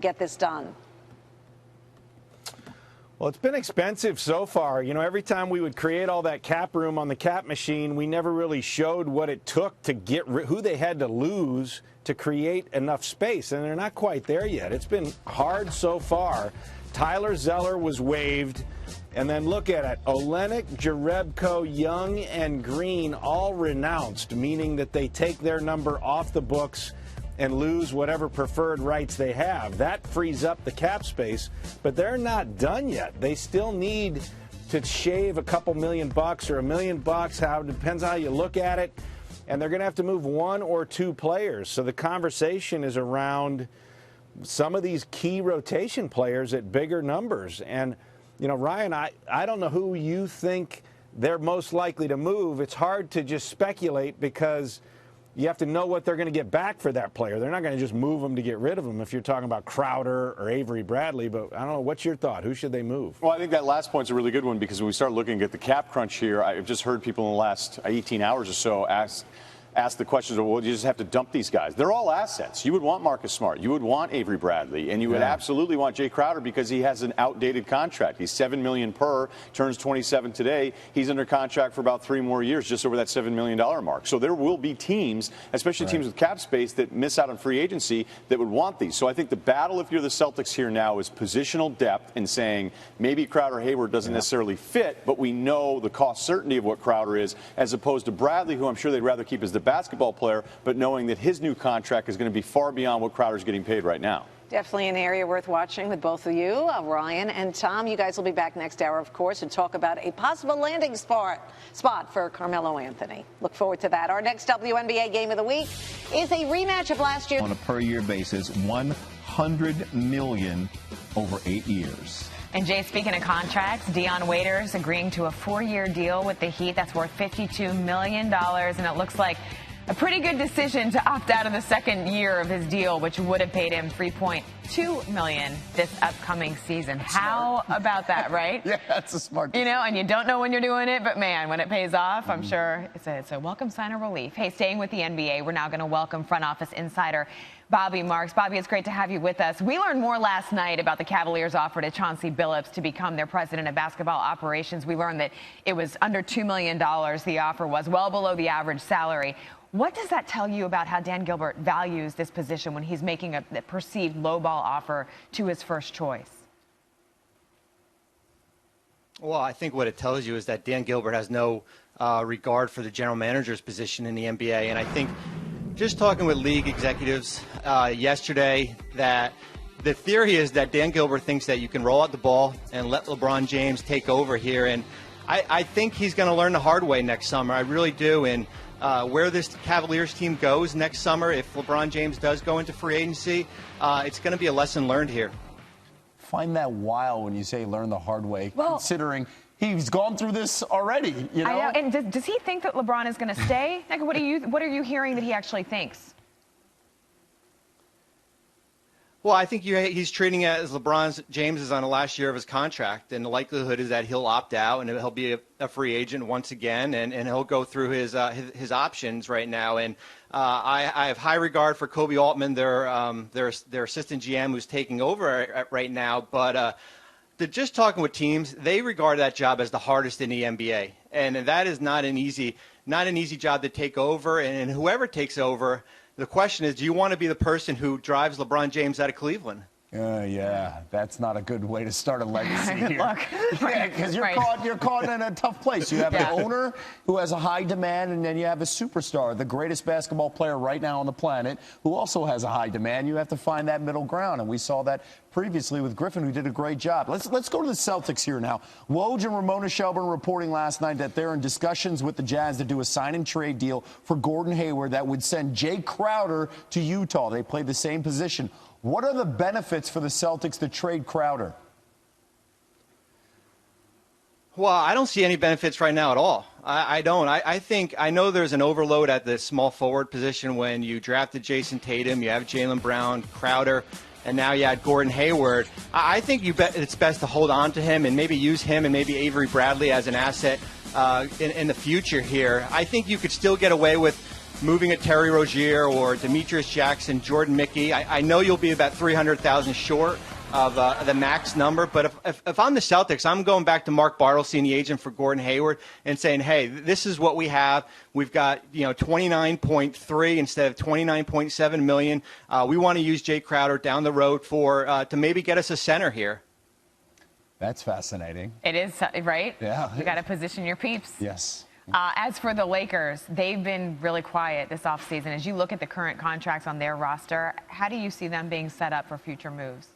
get this done? Well, it's been expensive so far. You know, every time we would create all that cap room on the cap machine, we never really showed what it took to get who they had to lose to create enough space. And they're not quite there yet. It's been hard so far. Tyler Zeller was waived. And then look at it. Olenek, Jerebko, Young, and Green all renounced, meaning that they take their number off the books and lose whatever preferred rights they have. That frees up the cap space, but they're not done yet. They still need to shave a couple $1 million or $1 million. How depends how you look at it. And they're going to have to move one or two players. So the conversation is around some of these key rotation players at bigger numbers. And, you know, Ryan, I don't know who you think they're most likely to move. It's hard to just speculate because you have to know what they're going to get back for that player. They're not going to just move them to get rid of them if you're talking about Crowder or Avery Bradley. But I don't know. What's your thought? Who should they move? Well, I think that last point's a really good one because when we start looking at the cap crunch here, I've just heard people in the last 18 hours or so ask the questions of, well, you just have to dump these guys. They're all assets. You would want Marcus Smart. You would want Avery Bradley. And you would absolutely want Jay Crowder because he has an outdated contract. He's $7 million per, turns 27 today. He's under contract for about 3 more years, just over that $7 million mark. So there will be teams, especially teams with cap space, that miss out on free agency that would want these. So I think the battle, if you're the Celtics here now, is positional depth and saying maybe Crowder Hayward doesn't necessarily fit, but we know the cost certainty of what Crowder is, as opposed to Bradley, who I'm sure they'd rather keep as the basketball player, but knowing that his new contract is going to be far beyond what Crowder's getting paid right now. Definitely an area worth watching with both of you, Ryan and Tom. You guys will be back next hour, of course, to talk about a possible landing spot for Carmelo Anthony. Look forward to that. Our next WNBA game of the week is a rematch of last year. On a per-year basis, $100 million over 8 years. And Jay, speaking of contracts, Dion Waiters agreeing to a 4-year deal with the Heat that's worth $52 million, and it looks like a pretty good decision to opt out of the second year of his deal, which would have paid him $3.2 million this upcoming season. How about that, right? Yeah, that's a smart decision. You know, and you don't know when you're doing it, but man, when it pays off, I'm sure it's a welcome sign of relief. Hey, staying with the NBA, we're now going to welcome front office insider Bobby Marks. Bobby, it's great to have you with us. We learned more last night about the Cavaliers' offer to Chauncey Billups to become their president of basketball operations. We learned that it was under $2 million. The offer was well below the average salary. What does that tell you about how Dan Gilbert values this position when he's making a perceived lowball offer to his first choice? Well, I think what it tells you is that Dan Gilbert has no regard for the general manager's position in the NBA. And I think just talking with league executives yesterday, that the theory is that Dan Gilbert thinks that you can roll out the ball and let LeBron James take over here. And I think he's going to learn the hard way next summer. I really do. And where this Cavaliers team goes next summer, if LeBron James does go into free agency, it's going to be a lesson learned here. Find that wild when you say learn the hard way, considering he's gone through this already. You know? I know. And does he think that LeBron is going to stay? Like, what are you hearing that he actually thinks? Well, I think he's treating it as LeBron James is on the last year of his contract, and the likelihood is that he'll opt out and he'll be a free agent once again, and he'll go through his options right now. And I have high regard for Kobe Altman, their assistant GM, who's taking over right now. But just talking with teams, they regard that job as the hardest in the NBA, and that is not an easy job to take over. And whoever takes over, the question is, do you want to be the person who drives LeBron James out of Cleveland? Yeah, that's not a good way to start a legacy here. Look, yeah, because you're caught in a tough place. You have an owner who has a high demand, and then you have a superstar, the greatest basketball player right now on the planet, who also has a high demand. You have to find that middle ground, and we saw that previously with Griffin, who did a great job. Let's go to the Celtics here now. Woj and Ramona Shelburne reporting last night that they're in discussions with the Jazz to do a sign-and-trade deal for Gordon Hayward that would send Jay Crowder to Utah. They play the same position. What are the benefits for the Celtics to trade Crowder? Well, I don't see any benefits right now at all. I don't. I know there's an overload at the small forward position when you drafted Jason Tatum, you have Jaylen Brown, Crowder, and now you had Gordon Hayward. I think it's best to hold on to him and maybe use him and maybe Avery Bradley as an asset in the future here. I think you could still get away with moving a Terry Rozier or Demetrius Jackson, Jordan Mickey. I know you'll be about 300,000 short of the max number, but if I'm the Celtics, I'm going back to Mark Bartlestein, the agent for Gordon Hayward, and saying, hey, this is what we have. We've got 29.3 instead of 29.7 million. We want to use Jay Crowder down the road to maybe get us a center here. That's fascinating. It is, right? Yeah. You got to position your peeps. Yes. As for the Lakers, they've been really quiet this offseason. As you look at the current contracts on their roster, how do you see them being set up for future moves?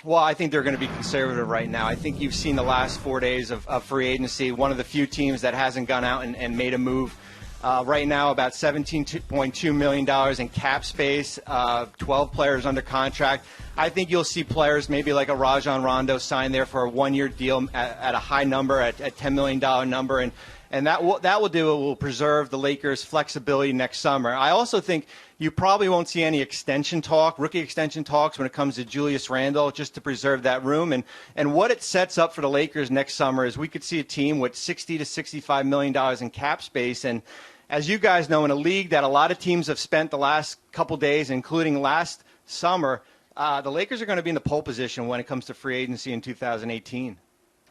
Well, I think they're going to be conservative right now. I think you've seen the last 4 days of free agency, one of the few teams that hasn't gone out and made a move. Right now, about $17.2 million in cap space, 12 players under contract. I think you'll see players maybe like a Rajon Rondo sign there for a one-year deal at a high number, at $10 million number. And that will preserve the Lakers' flexibility next summer. I also think you probably won't see any rookie extension talks when it comes to Julius Randle, just to preserve that room. And what it sets up for the Lakers next summer is we could see a team with $60 to $65 million in cap space. And as you guys know, in a league that a lot of teams have spent the last couple days, including last summer, the Lakers are going to be in the pole position when it comes to free agency in 2018.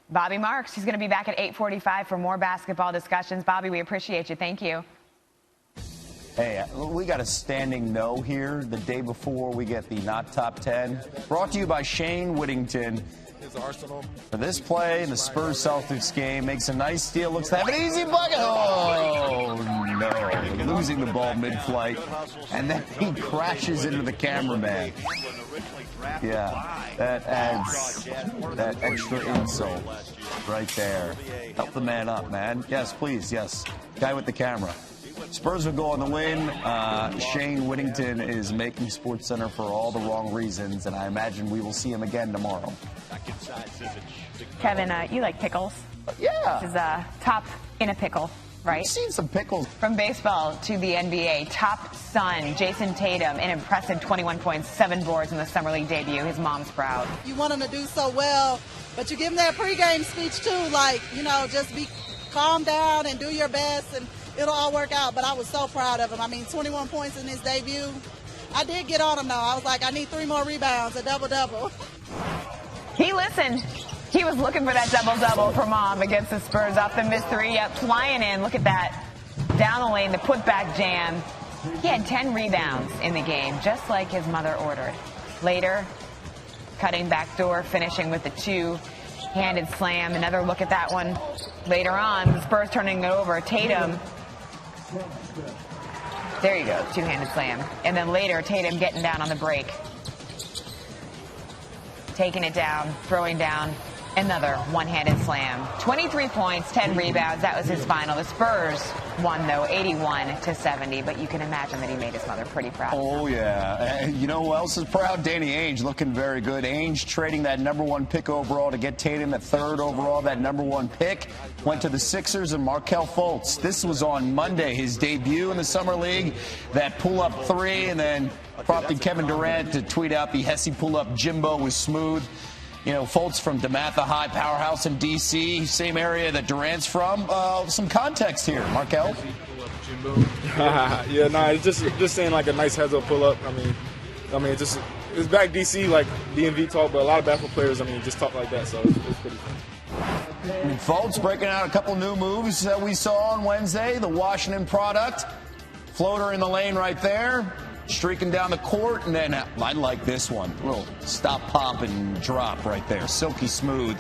Bobby Marks, he's going to be back at 8:45 for more basketball discussions. Bobby, we appreciate you. Thank you. Hey, we got a standing no here the day before we get the not top 10. Brought to you by Shane Whittington. For this play in the Spurs-Celtics game, makes a nice steal, looks to have an easy bucket. Oh, no. Losing the ball mid-flight. And then he crashes into the cameraman. Yeah, that adds that extra insult right there. Help the man up, man. Yes, please, yes. Guy with the camera. Spurs will go on the win. Shane Whittington is making SportsCenter for all the wrong reasons, and I imagine we will see him again tomorrow. Kevin, you like pickles? Yeah. This is top in a pickle, right? I've seen some pickles. From baseball to the NBA, top son Jason Tatum, an impressive 21 points, 7 boards in the Summer League debut. His mom's proud. You want him to do so well, but you give him that pregame speech too, like, just be calm down and do your best, and it'll all work out. But I was so proud of him. I mean, 21 points in his debut. I did get on him, though. I was like, I need 3 more rebounds, a double-double. He listened. He was looking for that double-double for mom against the Spurs off the missed 3. Yep, flying in. Look at that. Down the lane, the putback jam. He had 10 rebounds in the game, just like his mother ordered. Later, cutting back door, finishing with the 2-handed slam. Another look at that one later on. The Spurs turning it over. Tatum. There you go, 2-handed slam. And then later, Tatum getting down on the break. Taking it down, throwing down. Another one-handed slam. 23 points, 10 rebounds. That was his final. The Spurs won, though, 81-70. But you can imagine that he made his mother pretty proud. Oh, yeah. You know who else is proud? Danny Ainge looking very good. Ainge trading that #1 pick overall to get Tatum at 3rd overall. That #1 pick went to the Sixers and Markelle Fultz. This was on Monday, his debut in the Summer League. That pull-up 3, and then prompted Kevin Durant to tweet out the Hesse pull-up Jimbo was smooth. Fultz from DeMatha High, powerhouse in D.C., same area that Durant's from. Some context here, Markelle. Yeah, no, it's just saying like a nice heads-up pull-up. I mean, it's back D.C. like DMV talk, but a lot of basketball players, just talk like that, so it's pretty fun. Fultz breaking out a couple new moves that we saw on Wednesday. The Washington product, floater in the lane right there. Streaking down the court, and then I like this one. A little stop, pop, and drop right there. Silky smooth.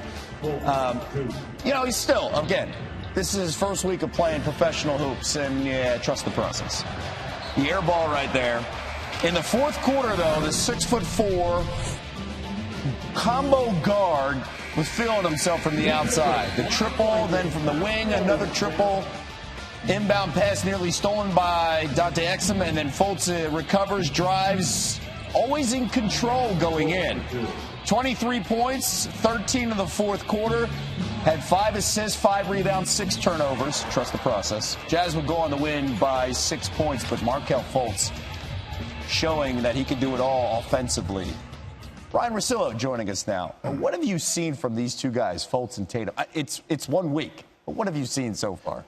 He's still, again, this is his first week of playing professional hoops, and yeah, trust the process. The air ball right there. In the 4th quarter, though, the 6'4" combo guard was feeling himself from the outside. The triple, then from the wing, another triple. Inbound pass nearly stolen by Dante Exum, and then Fultz recovers, drives, always in control going in. 23 points, 13 in the 4th quarter, had 5 assists, 5 rebounds, 6 turnovers. Trust the process. Jazz would go on to win by 6 points, but Markelle Fultz showing that he can do it all offensively. Brian Russillo joining us now. What have you seen from these two guys, Fultz and Tatum? It's 1 week, but what have you seen so far?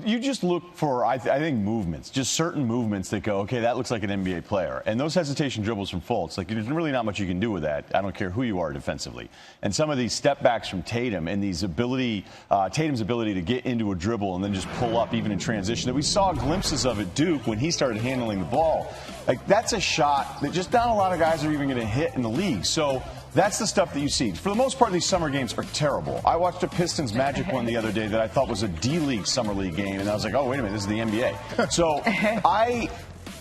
You just look for, I think, movements, just certain movements that go, okay, that looks like an NBA player. And those hesitation dribbles from Fultz, like, there's really not much you can do with that. I don't care who you are defensively. And some of these step backs from Tatum and these Tatum's ability to get into a dribble and then just pull up even in transition that we saw glimpses of at Duke when he started handling the ball. Like, that's a shot that just not a lot of guys are even going to hit in the league. So that's the stuff that you see. For the most part, these summer games are terrible. I watched a Pistons Magic one the other day that I thought was a D-League summer league game, and I was like, oh, wait a minute, this is the NBA. So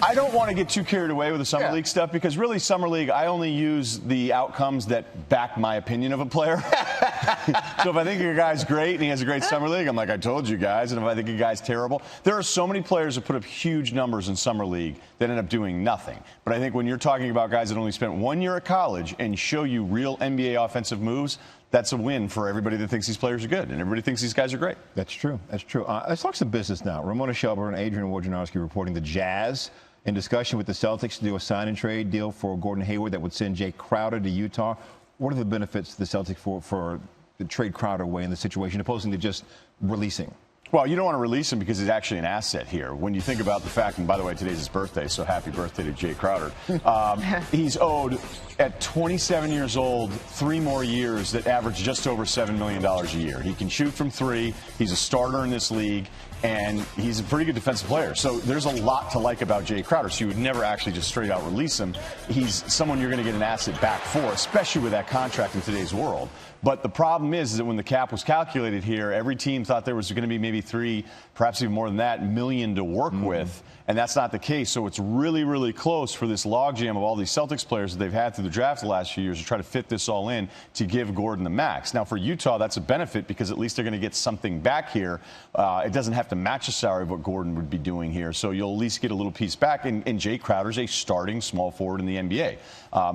I don't want to get too carried away with the Summer League stuff because really Summer League, I only use the outcomes that back my opinion of a player. So if I think a guy's great and he has a great Summer League, I'm like, I told you guys. And if I think a guy's terrible, there are so many players that put up huge numbers in Summer League that end up doing nothing. But I think when you're talking about guys that only spent 1 year at college and show you real NBA offensive moves, that's a win for everybody that thinks these players are good, and everybody thinks these guys are great. That's true. That's true. Let's talk some business now. Ramona Shelburne and Adrian Wojnarowski reporting the Jazz in discussion with the Celtics to do a sign-and-trade deal for Gordon Hayward that would send Jay Crowder to Utah. What are the benefits to the Celtics for the trade Crowder away in the situation, opposing to just releasing? Well, you don't want to release him because he's actually an asset here. When you think about the fact, and by the way, today's his birthday, so happy birthday to Jay Crowder. He's owed, at 27 years old, 3 more years that average just over $7 million a year. He can shoot from 3. He's a starter in this league, and he's a pretty good defensive player. So there's a lot to like about Jay Crowder. So you would never actually just straight out release him. He's someone you're going to get an asset back for, especially with that contract in today's world. But the problem is that when the cap was calculated here, every team thought there was going to be maybe 3, perhaps even more than that, million to work with. And that's not the case. So it's really, really close for this logjam of all these Celtics players that they've had through the draft the last few years to try to fit this all in to give Gordon the max. Now, for Utah, that's a benefit because at least they're going to get something back here. It doesn't have to match the salary of what Gordon would be doing here. So you'll at least get a little piece back. And Jay Crowder's a starting small forward in the NBA.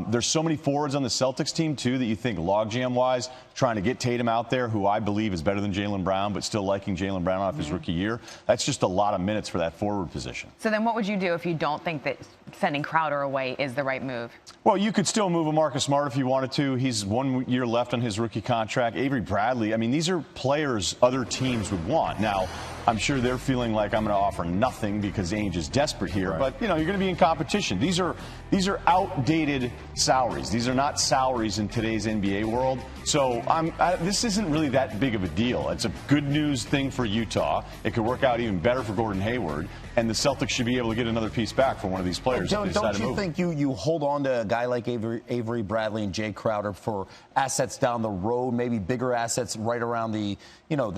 There's so many forwards on the Celtics team, too, that you think logjam-wise, trying to get Tatum out there, who I believe is better than Jaylen Brown, but still liking Jaylen Brown off his rookie year. That's just a lot of minutes for that forward position. So then what would you do if you don't think that sending Crowder away is the right move? Well, you could still move a Marcus Smart if you wanted to. He's 1 year left on his rookie contract. Avery Bradley, I mean, these are players other teams would want. Now, I'm sure they're feeling like I'm going to offer nothing because Ainge is desperate here. Right. But, you know, you're going to be in competition. These are outdated salaries. These are not salaries in today's NBA world. So this isn't really that big of a deal. It's a good news thing for Utah. It could work out even better for Gordon Hayward. And the Celtics should be able to get another piece back from one of these players. Don't you think you hold on to a guy like Avery Bradley and Jay Crowder for assets down the road, maybe bigger assets right around the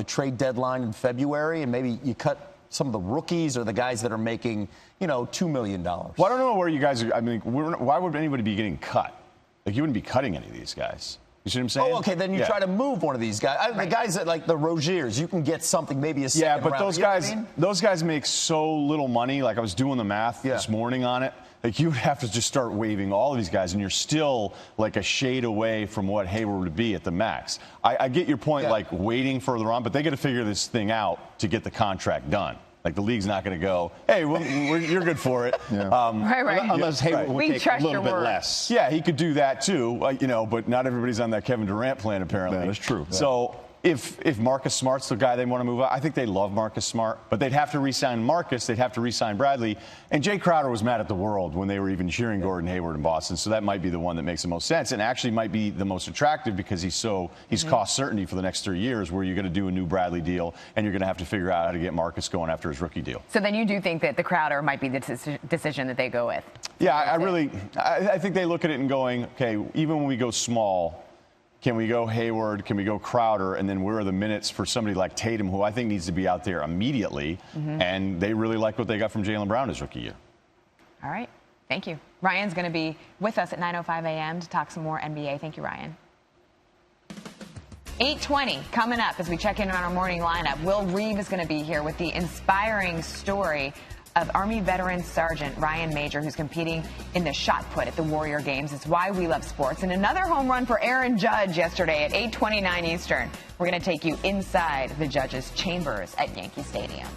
trade deadline in February, and maybe you cut some of the rookies or the guys that are making, $2 million? Well, I don't know where you guys are. I mean, why would anybody be getting cut? Like, you wouldn't be cutting any of these guys. You see what I'm saying? Oh, okay. Then you try to move one of these guys. The guys that like the Roziers, you can get something, maybe a second round. Yeah, but those guys make so little money. Like, I was doing the math this morning on it. Like, you would have to just start waiving all of these guys, and you're still like a shade away from what Hayward would be at the max. I get your point, like waiting further on, but they got to figure this thing out to get the contract done. Like, the league's not going to go, hey, you're good for it. Unless Hayward would take a little bit less. Yeah, he could do that too, but not everybody's on that Kevin Durant plan, apparently. That is true. So if Marcus Smart's the guy they want to move out, I think they love Marcus Smart, but they'd have to re-sign Marcus, they'd have to re-sign Bradley, and Jay Crowder was mad at the world when they were even cheering Gordon Hayward in Boston, so that might be the one that makes the most sense, and actually might be the most attractive because he's cost certainty for the next 3 years, where you're going to do a new Bradley deal, and you're going to have to figure out how to get Marcus going after his rookie deal. So then you do think that the Crowder might be the decision that they go with? Yeah, I think they look at it and going, okay, even when we go small, can we go Hayward? Can we go Crowder? And then where are the minutes for somebody like Tatum, who I think needs to be out there immediately? And they really like what they got from Jaylen Brown his rookie year. All right. Thank you. Ryan's going to be with us at 9:05 a.m. to talk some more NBA. Thank you, Ryan. 8:20 coming up as we check in on our morning lineup. Will Reeve is going to be here with the inspiring story of Army veteran Sergeant Ryan Major, who's competing in the shot put at the Warrior Games. It's why we love sports. And another home run for Aaron Judge yesterday at 8:29 Eastern. We're going to take you inside the Judge's chambers at Yankee Stadium.